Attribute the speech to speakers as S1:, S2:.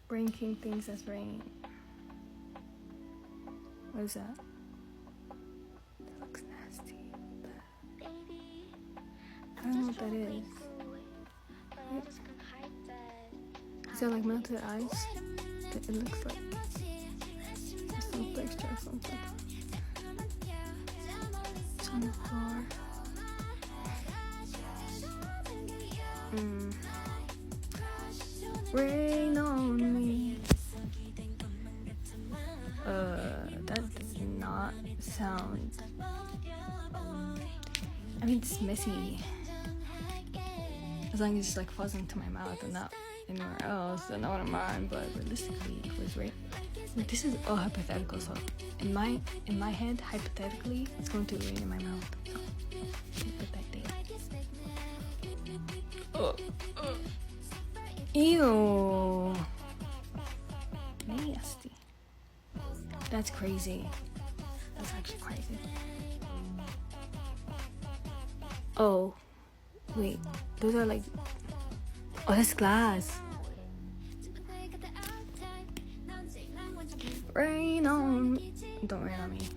S1: Brain King thinks that's rain. What is that? That looks nasty. I don't know what that is. Wait. Is that like melted ice? It looks like some texture or something. It's on the floor. Rain on me. That does not sound. I mean, it's messy. As long as it's like falls into my mouth and not anywhere else, then I wouldn't mind. But realistically, if it was rain, this is all hypothetical. So in my head, hypothetically, it's going to rain in my mouth. So put that there. Ew. Nasty. That's crazy. That's actually crazy. Oh, wait. Those are like... Oh, that's glass. Rain on me. Don't rain on me.